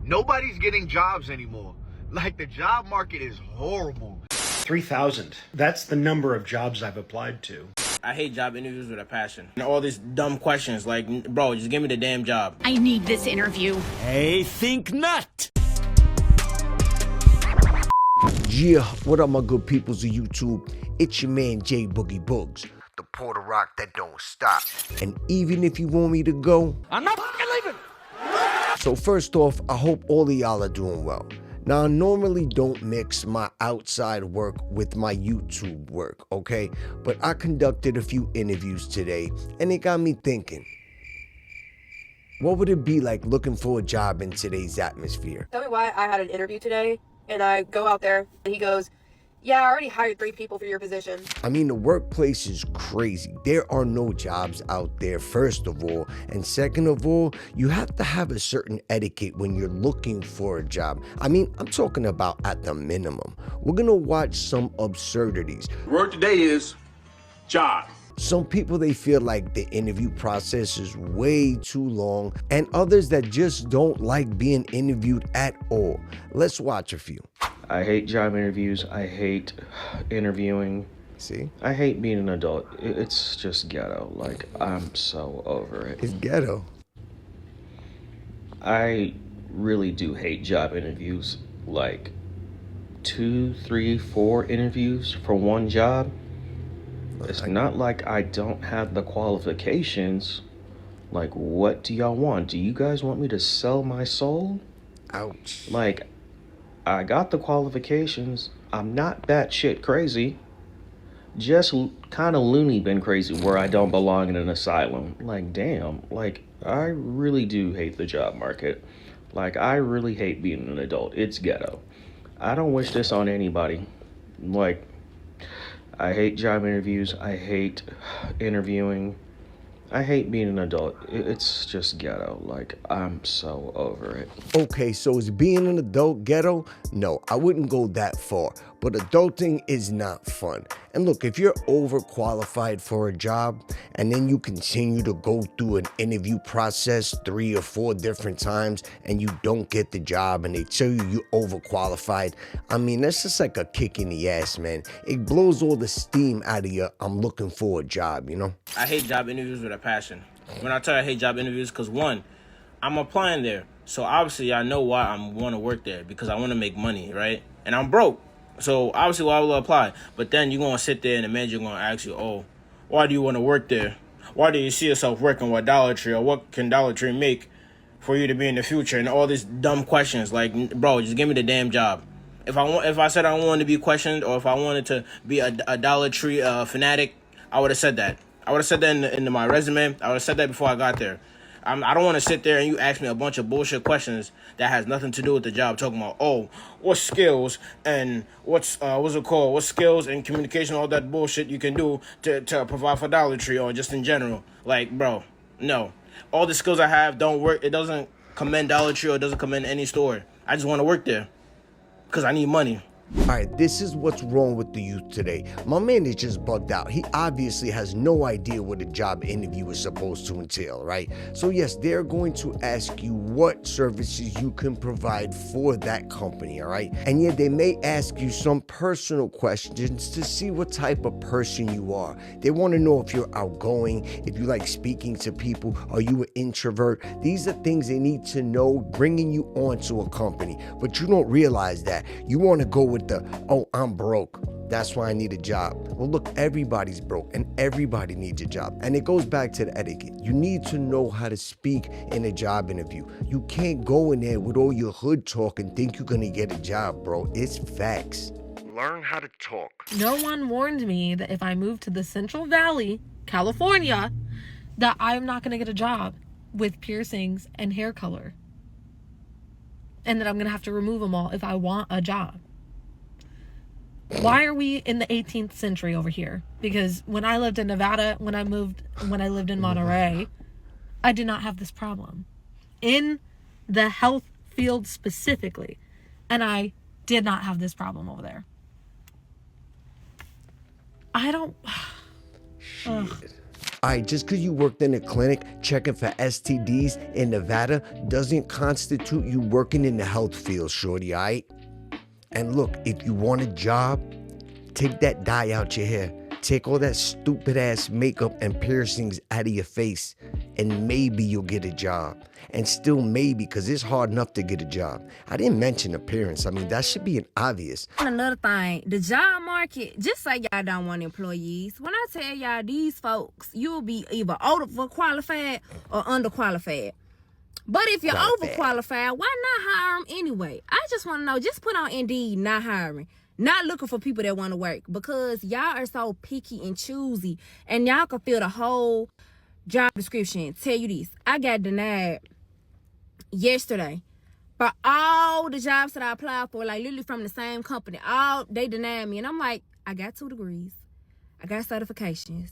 Nobody's getting jobs anymore. Like, the job market is horrible. 3,000. That's the number of jobs I've applied to. I hate job interviews with a passion. And all these dumb questions like, bro, just give me the damn job. I need this interview. Hey, think not! Yeah, what up, my good peoples of YouTube? It's your man, J Boogie Boogs, the Porter Rock that don't stop. And even if you want me to go, I'm not fucking leaving! So first off, I hope all of y'all are doing well. Now, I normally don't mix my outside work with my YouTube work, okay? But I conducted a few interviews today, and it got me thinking. What would it be like looking for a job in today's atmosphere? Tell me why I had an interview today, and I go out there, and he goes, yeah, I already hired 3 people for your position. I mean, the workplace is crazy. There are no jobs out there, first of all. And second of all, you have to have a certain etiquette when you're looking for a job. I mean, I'm talking about at the minimum. We're gonna watch some absurdities. Word today is job. Some people, they feel like the interview process is way too long, and others that just don't like being interviewed at all. Let's watch a few. I hate job interviews. I hate interviewing. See? I hate being an adult. It's just ghetto. Like, I'm so over it. It's ghetto. I really do hate job interviews. Like, 2, 3, 4 interviews for one job. It's not like I don't have the qualifications. Like, what do y'all want? Do you guys want me to sell my soul? Ouch. Like, I got the qualifications. I'm not batshit crazy. Just kind of loony bin crazy where I don't belong in an asylum. Like, damn. Like, I really do hate the job market. Like, I really hate being an adult. It's ghetto. I don't wish this on anybody. Like, I hate job interviews. I hate interviewing. I hate being an adult. It's just ghetto. Like, I'm so over it. Okay, so is being an adult ghetto? No, I wouldn't go that far. But adulting is not fun. And look, if you're overqualified for a job and then you continue to go through an interview process 3 or 4 different times and you don't get the job and they tell you you're overqualified, I mean, that's just like a kick in the ass, man. It blows all the steam out of your I'm looking for a job, you know? I hate job interviews with a passion. When I tell you I hate job interviews, because one, I'm applying there. So obviously I know why I want to work there, because I want to make money, right? And I'm broke. So obviously why will I apply? But then you're going to sit there and the manager going to ask you, oh, why do you want to work there? Why do you see yourself working with Dollar Tree? Or what can Dollar Tree make for you to be in the future? And all these dumb questions. Like, bro, just give me the damn job. If I said I wanted to be questioned, or if I wanted to be a Dollar Tree fanatic, I would have said that. I would have said that in my resume. I would have said that before I got there. I don't want to sit there and you ask me a bunch of bullshit questions that has nothing to do with the job. Talking about, oh, what skills and what skills and communication, all that bullshit you can do to provide for Dollar Tree, or just in general. Like, bro, no. All the skills I have don't work. It doesn't commend Dollar Tree, or it doesn't commend any store. I just want to work there because I need money. All right, this is what's wrong with the youth today. My man is just bugged out. He obviously has no idea what a job interview is supposed to entail, right? So yes, they're going to ask you what services you can provide for that company, all right? And yet they may ask you some personal questions to see what type of person you are. They want to know if you're outgoing, if you like speaking to people, are you an introvert? These are things they need to know bringing you onto a company. But you don't realize that. You want to go with oh, I'm broke, that's why I need a job. Well, look, everybody's broke and everybody needs a job. And it goes back to the etiquette. You need to know how to speak in a job interview. You can't go in there with all your hood talk and think you're gonna get a job, bro. It's facts. Learn how to talk. No one warned me that if I moved to the Central Valley, California, that I'm not gonna get a job with piercings and hair color. And that I'm gonna have to remove them all if I want a job. Why are we in the 18th century over here? Because when I lived in Nevada, when I lived in Monterey, I did not have this problem. In the health field specifically. And I did not have this problem over there. I don't... All right, just because you worked in a clinic checking for STDs in Nevada doesn't constitute you working in the health field, shorty, all right? And look, if you want a job, take that dye out your hair. Take all that stupid ass makeup and piercings out of your face, and maybe you'll get a job. And still maybe, because it's hard enough to get a job. I didn't mention appearance. I mean, that should be an obvious. Another thing, the job market, just say y'all don't want employees. When I tell y'all these folks, you'll be either overqualified or underqualified. But if you're overqualified, why not hire them anyway? I just want to know, just put on Indeed, not hiring. Not looking for people that want to work, because y'all are so picky and choosy, and y'all can fill the whole job description. Tell you this, I got denied yesterday for all the jobs that I applied for, like literally from the same company. All they denied me, and I'm like, I got 2 degrees, I got certifications.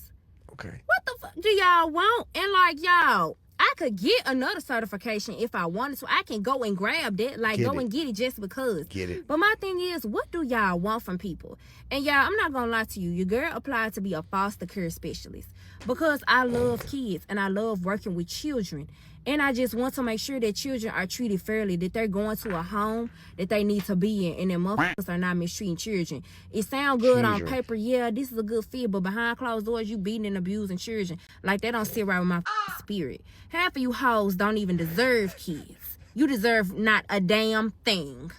Okay. What the fuck do y'all want? And like, y'all, I could get another certification if I wanted to. I can go and grab that, like and get it just because. Get it. But my thing is, what do y'all want from people? And y'all, I'm not gonna lie to you. Your girl applied to be a foster care specialist because I love kids and I love working with children. And I just want to make sure that children are treated fairly, that they're going to a home that they need to be in, and that motherfuckers are not mistreating children. It sounds good on paper, yeah, this is a good fit, but behind closed doors, you beating and abusing children. Like, they don't sit right with my spirit. Half of you hoes don't even deserve kids. You deserve not a damn thing.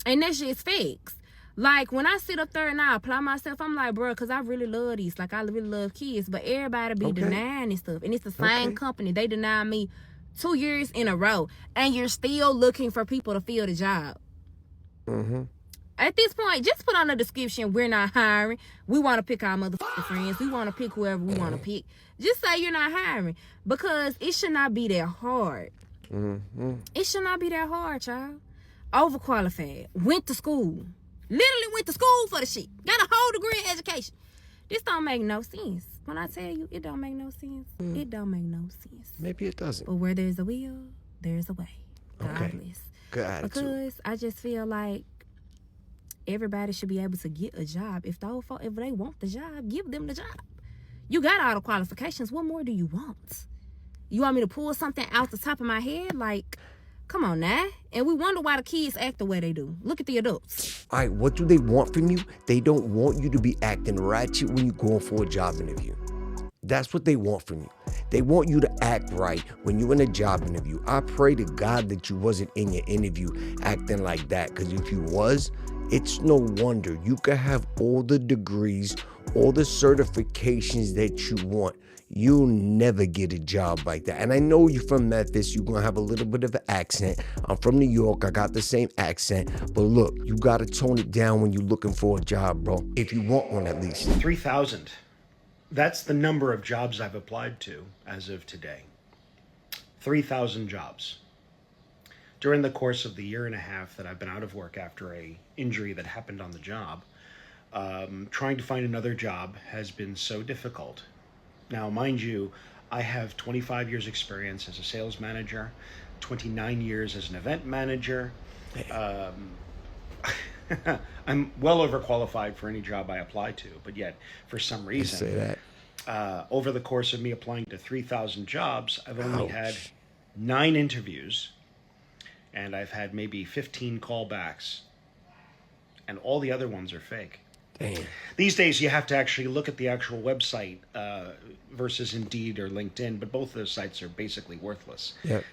And that shit's fakes. Like, when I sit up there and I apply myself, I'm like, bro, because I really love these. Like, I really love kids. But everybody be denying and stuff. And it's the same company. They deny me 2 years in a row. And you're still looking for people to fill the job. At this point, just put on the description, we're not hiring. We want to pick our motherfucking friends. We want to pick whoever we want to pick. Just say you're not hiring. Because it should not be that hard. It should not be that hard, child. Overqualified. Went to school. Literally went to school for the shit. Got a whole degree in education. This don't make no sense. When I tell you, it don't make no sense. It don't make no sense. Maybe it doesn't. But where there's a will, there's a way. God bless. Good attitude. Because I just feel like everybody should be able to get a job. If they want the job, give them the job. You got all the qualifications. What more do you want? You want me to pull something out the top of my head? Like, come on now. And we wonder why the kids act the way they do. Look at the adults. All right, what do they want from you? They don't want you to be acting ratchet when you're going for a job interview. That's what they want from you. They want you to act right when you're in a job interview. I pray to God that you wasn't in your interview acting like that, because if you was, it's no wonder. You could have all the degrees, all the certifications that you want. You'll never get a job like that. And I know you're from Memphis. You're going to have a little bit of an accent. I'm from New York. I got the same accent. But look, you got to tone it down when you're looking for a job, bro. If you want one, at least. 3,000. That's the number of jobs I've applied to as of today. 3,000 jobs. During the course of the year and a half that I've been out of work after a injury that happened on the job, trying to find another job has been so difficult. Now, mind you, I have 25 years experience as a sales manager, 29 years as an event manager. I'm well overqualified for any job I apply to, but yet, for some reason, over the course of me applying to 3,000 jobs, I've only had 9 interviews, and I've had maybe 15 callbacks, and all the other ones are fake. Damn. These days, you have to actually look at the actual website versus Indeed or LinkedIn, but both those sites are basically worthless. Yep.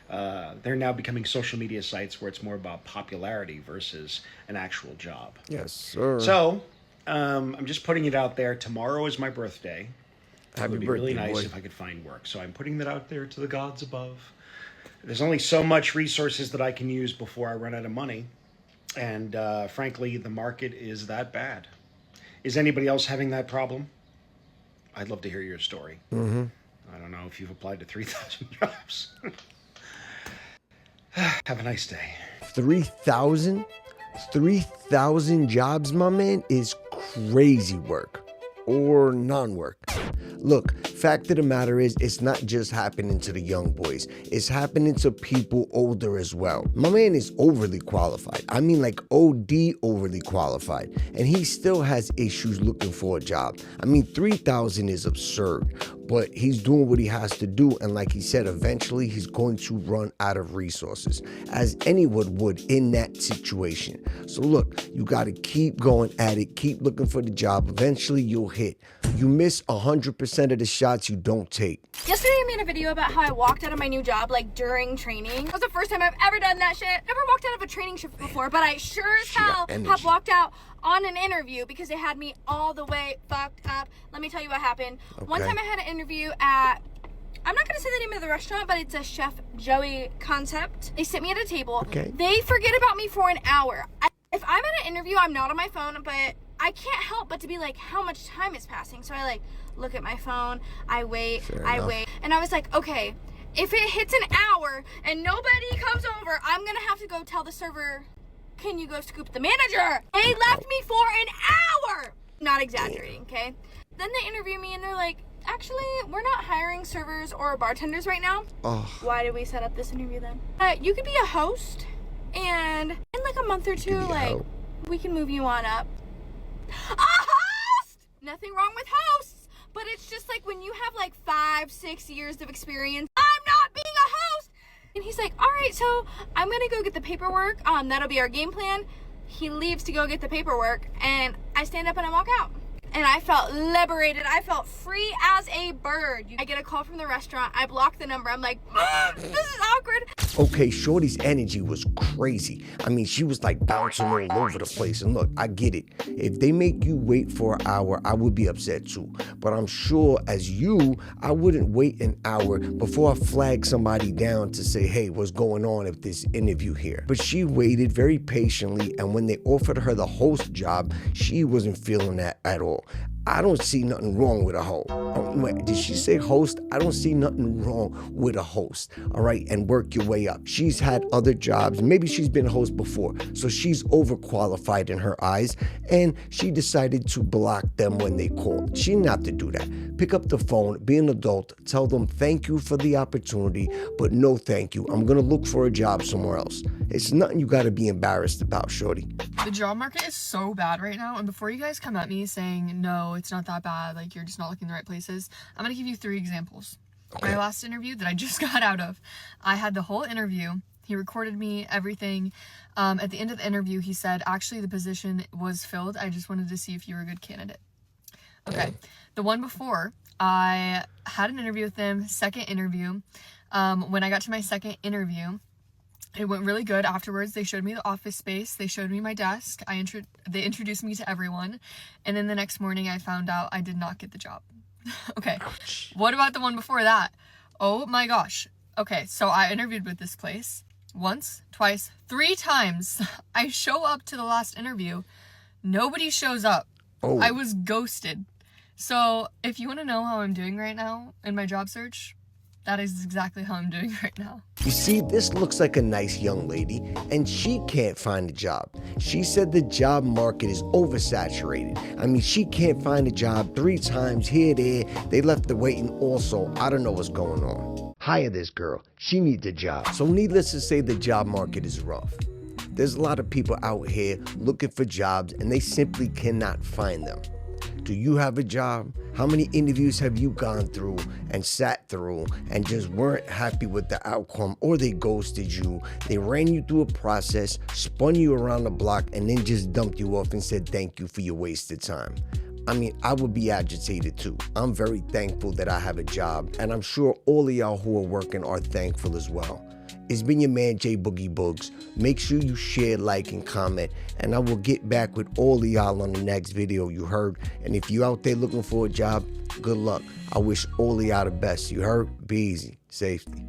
They're now becoming social media sites where it's more about popularity versus an actual job. Yes, sir. So, I'm just putting it out there. Tomorrow is my birthday. Happy it would be birthday, really nice boy. if I could find work. So I'm putting that out there to the gods above. There's only so much resources that I can use before I run out of money. And frankly, the market is that bad. Is anybody else having that problem? I'd love to hear your story. I don't know if you've applied to 3,000 jobs. Have a nice day. 3,000? 3,000 jobs, my man, is crazy work or non-work. Look, fact of the matter is, it's not just happening to the young boys. It's happening to people older as well. My man is overly qualified. I mean, like OD overly qualified. And he still has issues looking for a job. I mean, 3,000 is absurd, but he's doing what he has to do. And like he said, eventually he's going to run out of resources, as anyone would in that situation. So look, you got to keep going at it. Keep looking for the job. Eventually you'll hit. You miss 100% of the shots you don't take. Yesterday I made a video about how I walked out of my new job like during training. It was the first time I've ever done that shit. Never walked out of a training shift before, but I sure as hell have walked out on an interview because it had me all the way fucked up. Let me tell you what happened. Okay. One time I had an interview at, I'm not going to say the name of the restaurant, but it's a Chef Joey concept. They sit me at a table. Okay. They forget about me for an hour. If I'm at an interview, I'm not on my phone, but I can't help but to be like, how much time is passing? So I like look at my phone, I wait, wait. And I was like, okay, if it hits an hour and nobody comes over, I'm going to have to go tell the server, can you go scoop the manager? They left me for an hour. Not exaggerating, okay? Then they interview me and they're like, actually, we're not hiring servers or bartenders right now. Why did we set up this interview then? You could be a host, and in like a month or two, like, we can move you on up. A host! Nothing wrong with hosts, but it's just like when you have like 5-6 years of experience, I'm not being a host. And he's like, all right, so I'm gonna go get the paperwork. That'll be our game plan. He leaves to go get the paperwork, and I stand up and I walk out. And I felt liberated. I felt free as a bird. I get a call from the restaurant. I block the number. I'm like, this is awkward. Okay, Shorty's energy was crazy. I mean, she was like bouncing all over the place. And look, I get it. If they make you wait for an hour, I would be upset too. But I'm sure as you, I wouldn't wait an hour before I flag somebody down to say, hey, what's going on at this interview here? But she waited very patiently. And when they offered her the host job, she wasn't feeling that at all. I don't see nothing wrong with a host. Wait, did she say host? I don't see nothing wrong with a host, all right? And work your way up. She's had other jobs. Maybe she's been a host before, so she's overqualified in her eyes, and she decided to block them when they called. She didn't have to do that. Pick up the phone, be an adult, tell them thank you for the opportunity, but no thank you. I'm gonna look for a job somewhere else. It's nothing you gotta be embarrassed about, shorty. The job market is so bad right now, and before you guys come at me saying, no, it's not that bad, like you're just not looking in the right places, I'm gonna give you 3 examples. Okay. My last interview that I just got out of, I had the whole interview. He recorded me, everything. At the end of the interview, he said, actually, the position was filled. I just wanted to see if you were a good candidate. Okay. The one before, I had an interview with them, second interview. When I got to my second interview, it went really good. Afterwards, they showed me the office space. They showed me my desk. They introduced me to everyone. And then the next morning, I found out I did not get the job. Okay. Ouch. What about the one before that? Oh my gosh. Okay, so I interviewed with this place once, twice, 3 times. I show up to the last interview. Nobody shows up. Oh. I was ghosted. So if you want to know how I'm doing right now in my job search, that is exactly how I'm doing right now. You see, this looks like a nice young lady, and she can't find a job. She said the job market is oversaturated. I mean, she can't find a job 3 times, here, there. They left her waiting also. I don't know what's going on. Hire this girl. She needs a job. So needless to say, the job market is rough. There's a lot of people out here looking for jobs, and they simply cannot find them. Do you have a job? How many interviews have you gone through and sat through and just weren't happy with the outcome, or they ghosted you, they ran you through a process, spun you around the block, and then just dumped you off and said thank you for your wasted time? I mean, I would be agitated too. I'm very thankful that I have a job, and I'm sure all of y'all who are working are thankful as well. It's been your man, J Boogie Boogs. Make sure you share, like, and comment, and I will get back with all of y'all on the next video, you heard? And if you out there looking for a job, good luck. I wish all of y'all the best, you heard? Be easy. Safety.